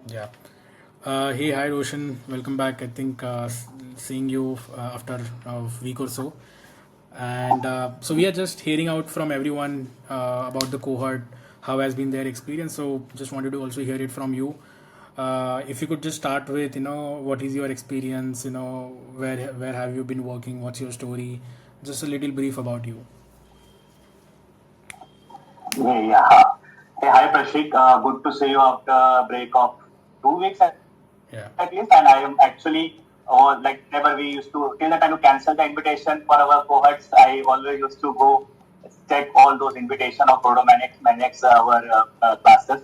Yeah. Hey, hi Roshan. Welcome back. I think seeing you after a week or so. And so we are just hearing out from everyone about the cohort, how has been their experience. So just wanted to also hear it from you. If you could just start with, what is your experience? Where have you been working? What's your story? Just a little brief about you. Hey, yeah. Hey, hi Prashik. Good to see you after a break of 2 weeks at least. And I am Yeah. actually, like whenever we used to, till the time to cancel the invitation for our cohorts, I always used to go check all those invitation of Proto Maniacs our classes.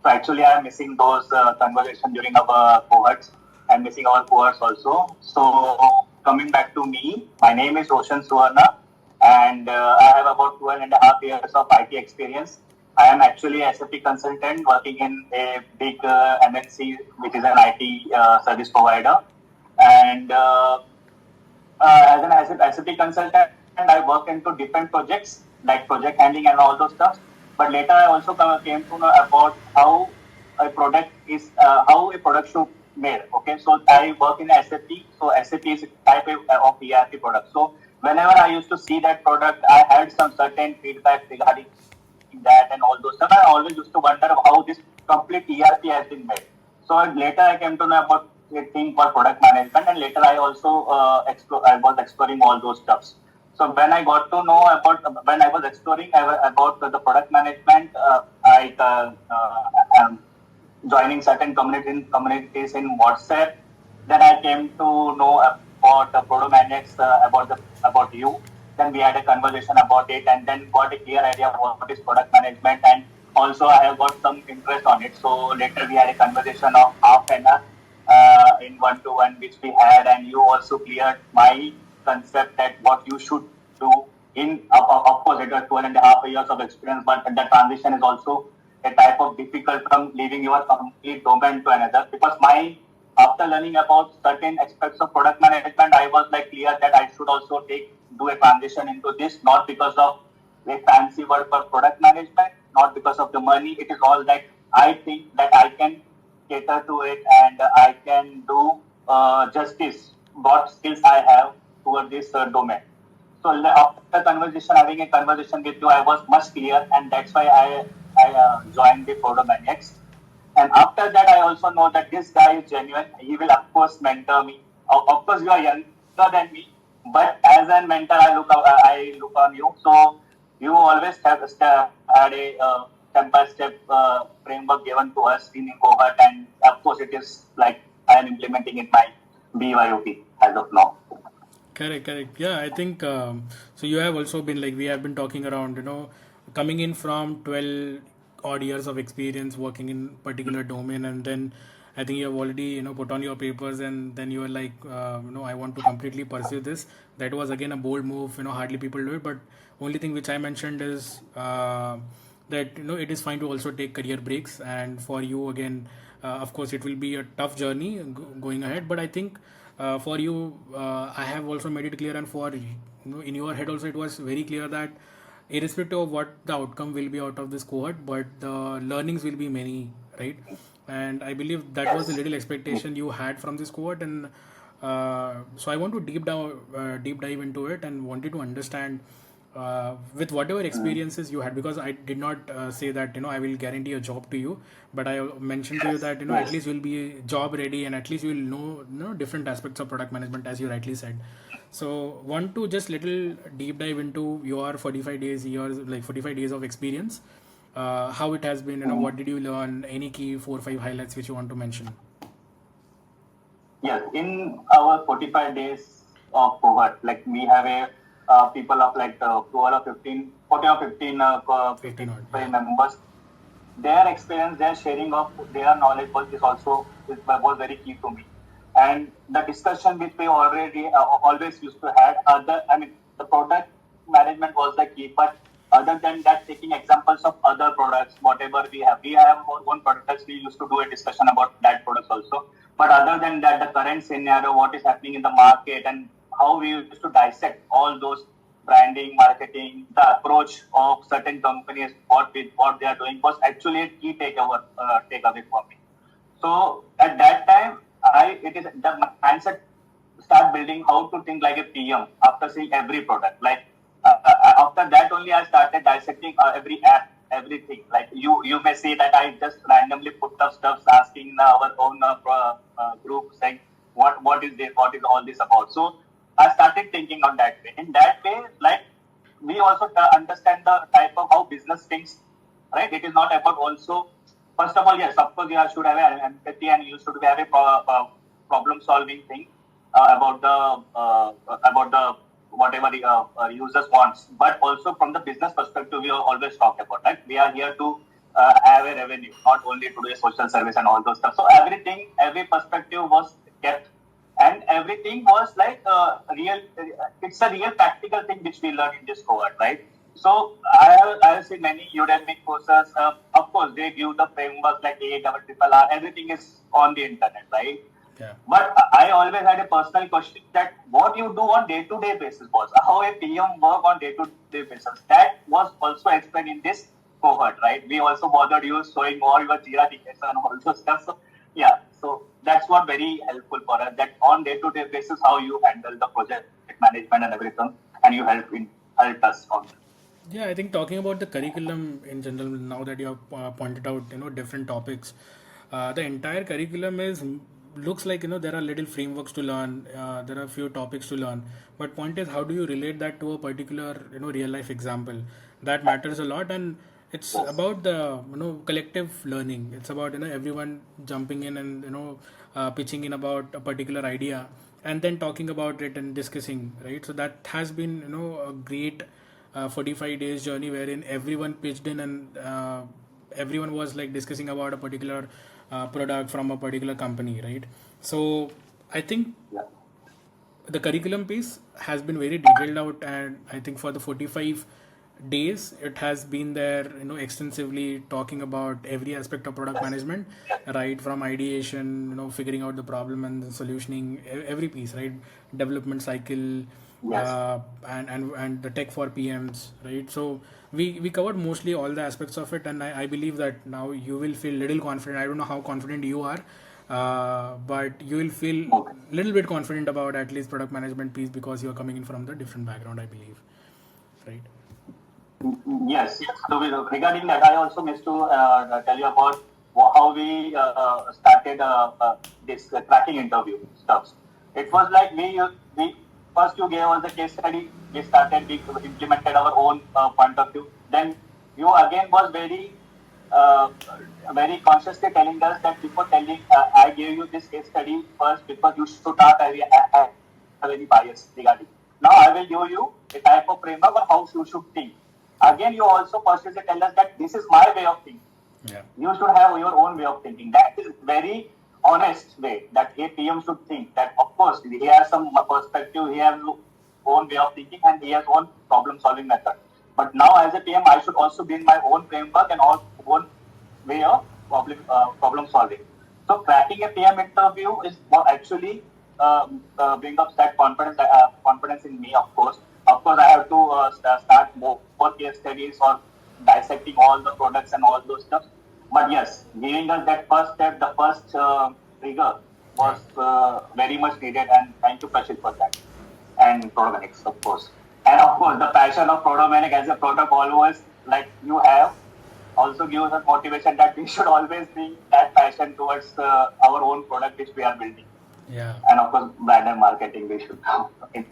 So actually, I am missing those conversations during our cohorts and missing our cohorts also. So coming back to me, my name is Roshan Suvarna, and I have about 12.5 years of IT experience. I am actually a SAP consultant working in a big MNC, which is an IT service provider. And as an SAP consultant, I work into different projects like project handling and all those stuff. But later, I also came to know about how a product should made. Okay, so I work in SAP. So SAP is a type of ERP product. So whenever I used to see that product, I had some certain feedback regarding that and all those stuff. I always used to wonder how this complete ERP has been made. So later I came to know about a thing called product management, and later I also I was exploring all those stuffs. So when I got to know about when I was exploring about the product management, I um, joining certain communities in WhatsApp. Then I came to know about the Proto Maniacs, about you. Then we had a conversation about it, and then got a clear idea of what is product management. And also, I have got some interest on it. So later, we had a conversation of half an hour in one-to-one, which we had, and you also cleared my concept that what you should do. Of course, it was 12.5 years of experience, but the transition is also a type of difficult from leaving your complete domain to another. Because after learning about certain aspects of product management, I was like clear that I should also do a transition into this, not because of a fancy word for product management, not because of the money. It is all that I think that I can cater to it, and I can do justice what skills I have toward this domain. So after conversation, having a conversation with you, I was much clear, and that's why I joined the Proto Maniacs. And after that, I also know that this guy is genuine. He will of course mentor me. Of course, you are younger than me, but as a mentor, I look on you. So you always had a step-by-step framework given to us in cohort, and of course, it is like I am implementing in my BYOP as of now. Correct, correct. Yeah, I think so. You have also been like we have been talking around, coming in from 12 odd years of experience working in particular domain, and then I think you have already put on your papers, and then you are like, I want to completely pursue this. That was again a bold move. Hardly people do it, but only thing which I mentioned is that it is fine to also take career breaks, and for you again, of course, it will be a tough journey going ahead, but I think for you, I have also made it clear, and for in your head also, it was very clear that irrespective of what the outcome will be out of this cohort, but the learnings will be many, right? And I believe that was the Yes. little expectation you had from this cohort, and so I want to deep dive into it, and wanted to understand with whatever experiences you had, because I did not say that I will guarantee a job to you, but I mentioned to you that at Yes. least you'll be job ready, and at least you will know, different aspects of product management, as you rightly said. So want to just little deep dive into your 45 days of experience, how it has been, what did you learn, any key 4 or 5 highlights which you want to mention. Yes, in our 45 days of cohort, like we have a people of like 12 or 15, 14 or 15 15 odd, people yeah. members. Their experience, their sharing of their knowledge was very key to me. And the discussion which we already always used to had the product management was the key, but other than that, taking examples of other products, whatever we have our own products, we used to do a discussion about that products also. But other than that, the current scenario, what is happening in the market, and how we used to dissect all those branding, marketing, the approach of certain companies, what they are doing was actually a key takeaway for me. So at that time, it is the mindset start building how to think like a PM after seeing every product. Like after that only I started dissecting every app, everything. Like you may see that I just randomly put up stuff asking our own group saying what is this, what is all this about. So I started thinking on that way. In that way, like we also understand the type of how business thinks, right? It is not about also. First of all, yes, of course, you should have an empathy and you should have a problem solving thing about the whatever users wants. But also from the business perspective, we always talk about, right? We are here to have a revenue, not only to do a social service and all those stuff. So everything, every perspective was kept, and everything was like real. It's a real practical thing which we learn in this cohort, right? So I have seen many Udemy courses. Of course, they give the framework like ARRR. Everything is on the internet, right? Yeah. But I always had a personal question that what you do on day-to-day basis was how a PM work on day-to-day basis. That was also explained in this cohort, right? We also bothered you showing all your Jira tickets and all those stuff. So yeah, so that's what very helpful for us. That on day-to-day basis how you handle the project management and everything, and you helped us on that. Yeah, I think talking about the curriculum in general, now that you have pointed out, different topics, the entire curriculum is looks like there are little frameworks to learn, there are a few topics to learn, but point is how do you relate that to a particular real life example that matters a lot, and it's Yes. about the collective learning. It's about everyone jumping in and pitching in about a particular idea and then talking about it and discussing, right? So that has been a great 45 days journey wherein everyone pitched in and everyone was like discussing about a particular product from a particular company, right? So I think Yeah. the curriculum piece has been very detailed out, and I think for the 45 days it has been there extensively talking about every aspect of product Yes. management, Yes. right, from ideation, figuring out the problem and the solutioning, every piece, right, development cycle, Yes. and the tech for PMs, right? So we covered mostly all the aspects of it, and I believe that now you will feel little confident. I don't know how confident you are, but you will feel Okay. little bit confident about at least product management piece because you are coming in from the different background, I believe, right? Yes. So regarding that, I also missed to tell you about how we started this tracking interview stuff. It was like we first you gave us a case study. We implemented our own point of view. Then you again was uh, very consciously telling us that before telling, I gave you this case study first because you should not have any bias regarding. Now I will give you a type of framework on how you should think. Again, you also consciously tell us that this is my way of thinking. Yeah. You should have your own way of thinking. That is very honest way that a PM should think. That of course he has some perspective, he has own way of thinking, and he has own problem solving method. But now as a PM, I should also bring my own framework and own way of problem solving. So cracking a PM interview is what actually bring up that confidence in me. Of course, I have to start more case studies or dissecting all the products and all those stuff. But yes, giving us that first step, the first trigger Yeah. was very much needed, and thank you, Prashit, for that. And Product of course. And of course, the passion of Product as a product always like you have also gives us motivation that we should always bring that passion towards our own product which we are building. Yeah. And of course, brand and marketing we should. Yeah.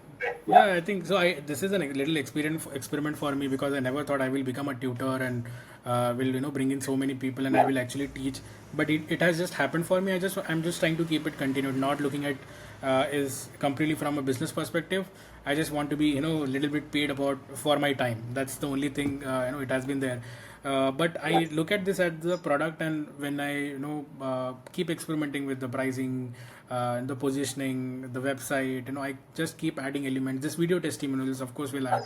Yeah, I think so. This is a little experiment for me because I never thought I will become a tutor and will bring in so many people and I Yeah. will actually teach. But it has just happened for me. I'm just trying to keep it continued, not looking at is completely from a business perspective. I just want to be a little bit paid about for my time. That's the only thing it has been there. But I Yes. look at this as the product, and when I keep experimenting with the pricing, the positioning, the website, I just keep adding elements. This video testimonials, of course, will add.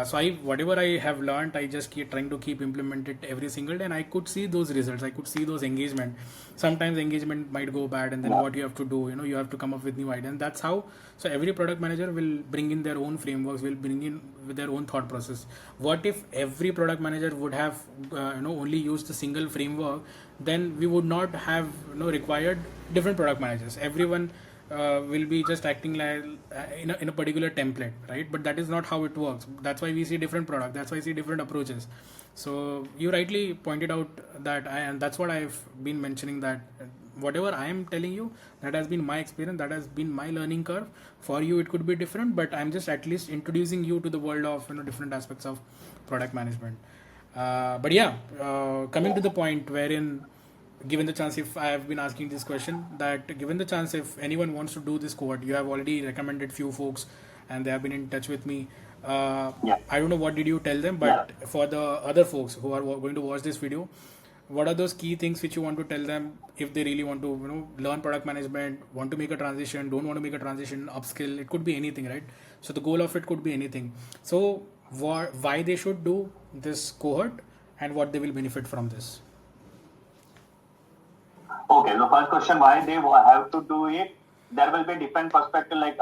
So I whatever I have learned, I just keep trying to keep implement it every single day, and I could see those results. I could see those engagement. Sometimes engagement might go bad, and then Yeah. what you have to do, you have to come up with new ideas. And that's how. So every product manager will bring in their own frameworks, will bring in with their own thought process. What if every product manager would have only used a single framework? then we would not have required different product managers. Everyone will be just acting like in a particular template, right? But that is not how it works. That's why we see different product. That's why we see different approaches. So you rightly pointed out that, and that's what I've been mentioning, that whatever I am telling you, that has been my experience, that has been my learning curve. For you it could be different, but I'm just at least introducing you to the world of different aspects of product management. But yeah, coming to the point wherein, given the chance, if I have been asking this question, that given the chance, if anyone wants to do this cohort, you have already recommended few folks and they have been in touch with me. Yeah. I don't know what did you tell them, Yeah. but for the other folks who are going to watch this video, what are those key things which you want to tell them if they really want to learn product management, want to make a transition, don't want to make a transition, upskill? It could be anything, right? So the goal of it could be anything. So why they should do this cohort and what they will benefit from this? Okay, the first question, why they have to do it? There will be different perspective, like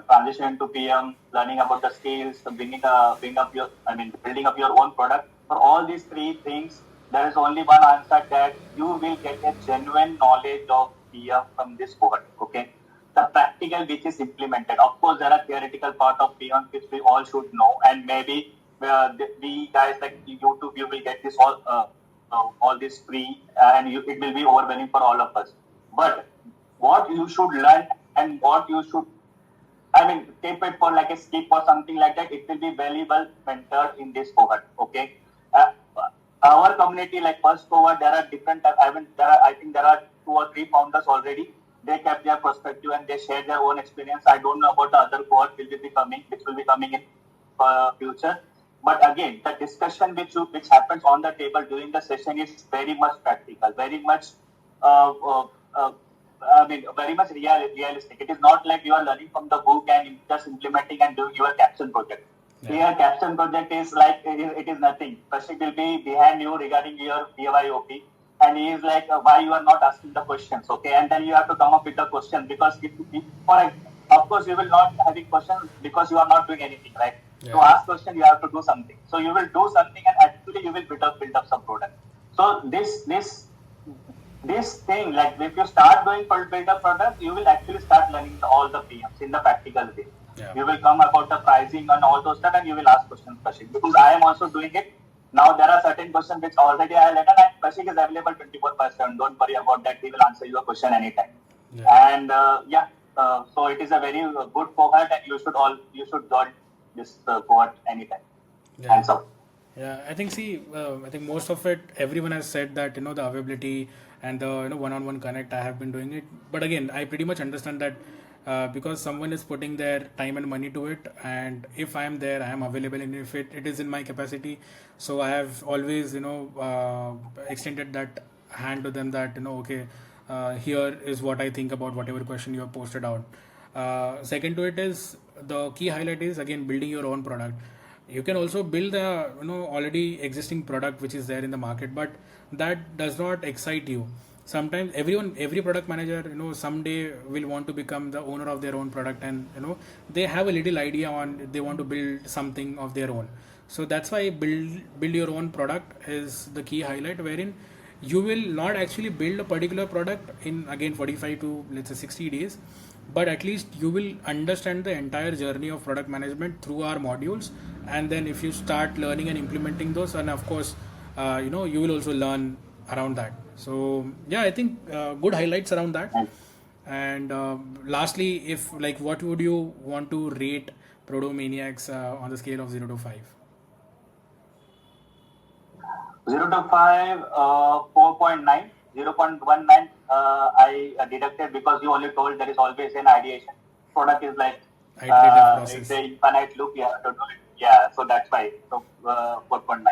transition to PM, learning about the skills, building up your own product. For all these three things, there is only one answer, that you will get a genuine knowledge of PM from this cohort. Okay, the practical which is implemented. Of course, there are theoretical part of PM which we all should know, and maybe we guys like YouTube, you will get this all this free, and it will be overwhelming for all of us. But what you should learn and what you should, keep it for like a skip or something like that, it will be very well mentored in this cohort. Okay. Uh, our community, like first cohort, there are different, I think there are 2 or 3 founders already. They kept their perspective and they shared their own experience. I don't know about the other cohort which will be coming in future. But again, the discussion which happens on the table during the session is very much practical, very much, uh, uh, uh, very much realistic. It is not like you are learning from the book and just implementing and doing your caption project. Yeah. Here, caption project is like it is nothing. Prashik will be behind you regarding your BYOP, and he is like, why you are not asking the questions, okay? And then you have to come up with the question, because of course you will not having questions because you are not doing anything, right? Yeah. To ask question, you have to do something. So you will do something, and actually you will build up some product. So this thing, like if you start doing build up product, you will actually start learning all the PMs in the practical way. Yeah. You will come about the pricing and all those stuff, and you will ask questions, Prashik. Because I am also doing it. Now there are certain questions which already I learned, and Prashik is available 24/7. Don't worry about that. He will answer your question anytime. Yeah. And so it is a very good cohort, and you should join this cohort anytime. Yeah. And so. Yeah, I think, I think most of it, everyone has said that, the availability and the, one-on-one connect, I have been doing it. But again, I pretty much understand that because someone is putting their time and money to it, and if I am there, I am available, and if it is in my capacity, so I have always, extended that hand to them, that, okay, here is what I think about whatever question you have posted out. Second to it is, the key highlight is, again, building your own product. You can also build a already existing product which is there in the market, but that does not excite you. Sometimes every product manager someday will want to become the owner of their own product, and they have a little idea on, they want to build something of their own. So that's why build your own product is the key highlight, wherein you will not actually build a particular product in, again, 45 to, let's say, 60 days, but at least you will understand the entire journey of product management through our modules. And then if you start learning and implementing those, and of course you will also learn around that. So yeah, I think good highlights around that. And lastly, if, like, what would you want to rate Prodomaniacs on the scale of 0 to 5? 0 to 5, 4.9. 0.19 I deducted because you only told there is always an ideation. Product is like Iterative process. it's an infinite loop. You have to do it. Yeah, so that's why. So 4.9.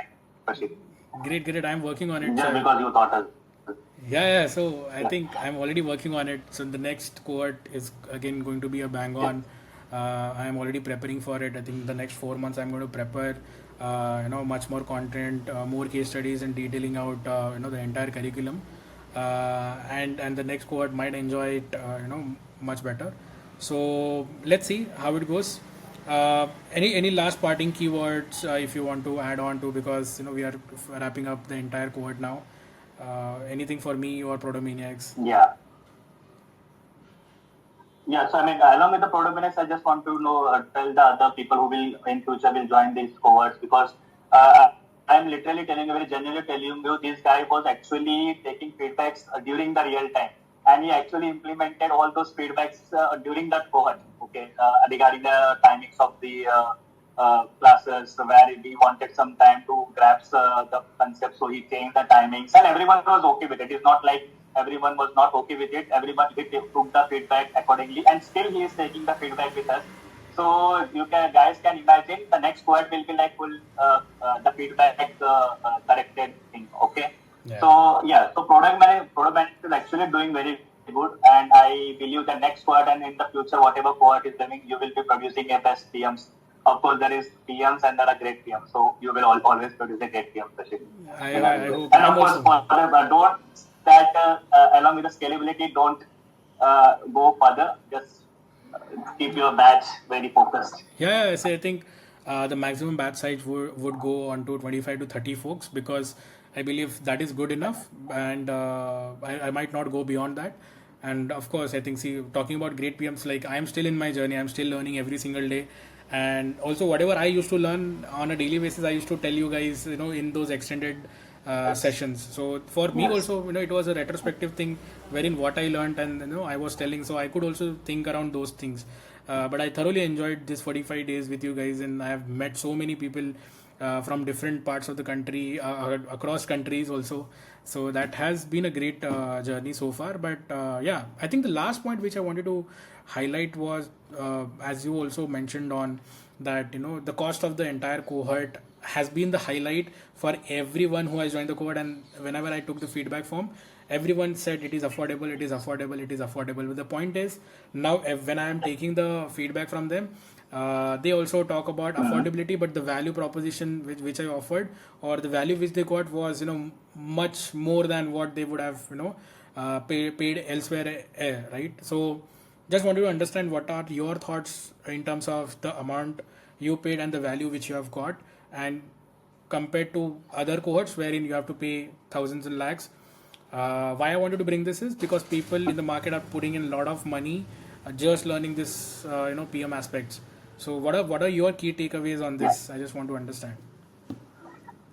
Proceed. Great. I'm working on it. Just So because you thought us. yeah. So I think I'm already working on it. So the next cohort is again going to be a bang on. I am already preparing for it. I think the next 4 months I'm going to prepare, much more content, more case studies, and detailing out, the entire curriculum. And the next cohort might enjoy it, much better. So let's see how it goes. Any last parting keywords if you want to add on to, because we are wrapping up the entire cohort now, Anything for me or Protomaniacs? Yeah. Yeah, so I mean, along with the product minutes, I just want to know, tell the other people who will in future will join these cohorts, because I'm literally telling you, very genuinely telling you, this guy was actually taking feedbacks during the real time, and he actually implemented all those feedbacks during that cohort. Okay, regarding the timings of the classes, where we wanted some time to grasp the concept, so he changed the timings, and everyone was okay with it. It's not like everyone was not okay with it. Everyone he took the feedback accordingly, and still he is taking the feedback with us. So you can guys can imagine the next quad will be like full the feedback corrected thing. Okay. Yeah. So yeah, so product management is actually doing very good, and I believe the next quad and in the future whatever quad is doing, you will be producing a best PMs. Of course, there is PMs and there are great PMs, so you will always produce a great PM session. I, And that is I good. hope And I'm of course, also. don't that along with the scalability, don't go further. Just keep your batch very focused. Yeah, so I think the maximum batch size would go on to 25 to 30 folks, because I believe that is good enough, and I might not go beyond that. And of course, I think, see, talking about great PMs, like I am still in my journey, I'm still learning every single day. And also, whatever I used to learn on a daily basis, I used to tell you guys, in those extended sessions. So for me Yes. also, it was a retrospective thing wherein what I learned and I was telling, so I could also think around those things. But I thoroughly enjoyed this 45 days with you guys, and I have met so many people from different parts of the country, across countries also. So that has been a great journey so far. But yeah, I think the last point which I wanted to highlight was, as you also mentioned on that, the cost of the entire cohort has been the highlight for everyone who has joined the cohort. And whenever I took the feedback form, everyone said it is affordable, it is affordable, it is affordable. But the point is, now when I am taking the feedback from them, they also talk about affordability, but the value proposition which I offered, or the value which they got, was much more than what they would have paid elsewhere, right? So just wanted to understand, what are your thoughts in terms of the amount you paid and the value which you have got, and compared to other cohorts wherein you have to pay thousands and lakhs. Why I wanted to bring this is because people in the market are putting in a lot of money just learning this, PM aspects. So what are your key takeaways on Yeah. this? I just want to understand.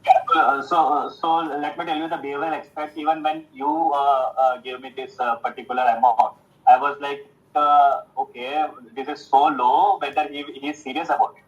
Yeah. So let me tell you the behavioral aspect. Even when you gave me this particular amount, I was like, okay, this is so low. Whether he is serious about it.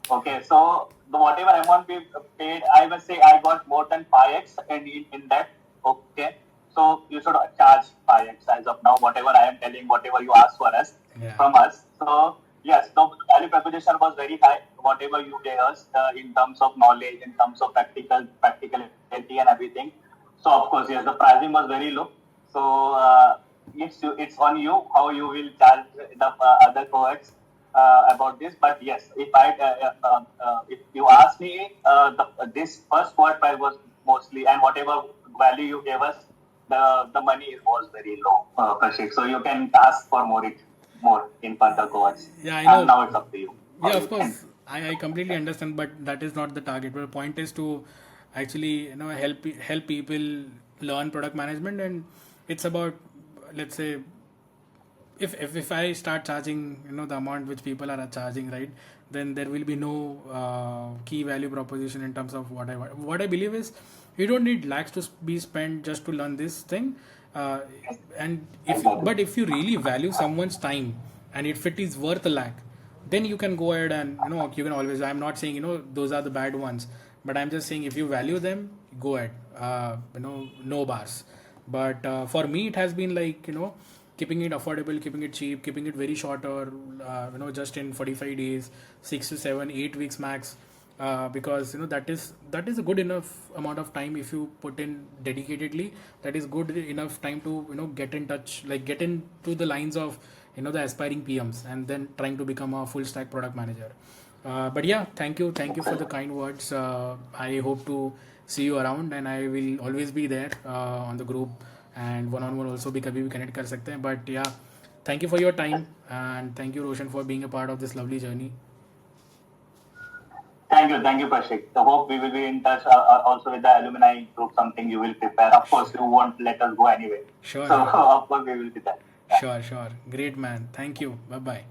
Okay, so the whatever amount we paid, I must say I got more than 5x in that. Okay, so you should charge 5x as of now. Whatever I am telling, whatever you ask for us Yeah. from us. So yes, the value proposition was very high. Whatever you gave us in terms of knowledge, in terms of practicality and everything. So of course, yes, the pricing was very low. So it's on you how you will charge the other cohorts about this. But yes, if you ask me, this first quad price was mostly, and whatever value you gave us, the money was very low, Prashik. So you can ask for more in further quads, Yeah, I and know. now it's up to you how Yeah, you of can. course. I completely understand, but that is not the target. But the point is to actually, help people learn product management, and it's about, let's say, if I start charging, the amount which people are charging, right, then there will be no key value proposition in terms of what I want. What I believe is, you don't need lakhs to be spent just to learn this thing. uh, and Exactly. if you really value someone's time, and if it is worth a lakh, then you can go ahead and, you can always, I'm not saying, those are the bad ones, but I'm just saying, if you value them, go ahead, no bars. But for me, it has been like, keeping it affordable, keeping it cheap, keeping it very shorter, just in 45 days, 6 to 7, 8 weeks max. Because that is a good enough amount of time. If you put in dedicatedly, that is good enough time to, get in touch, like get into the lines of, the aspiring PMs, and then trying to become a full stack product manager. But yeah, thank you for the kind words. I hope to see you around, and I will always be there on the group, and one on one also भी कभी भी connect कर सकते हैं. But yeah, thank you for your time, and thank you, Roshan, for being a part of this lovely journey. Thank you, Prashik. So hope we will be in touch also with the alumni group. Something you will prepare. Of course, you won't let us go anyway. Sure, So sure, of course we will be there. Yeah. sure, sure. Great man. Thank you. Bye bye.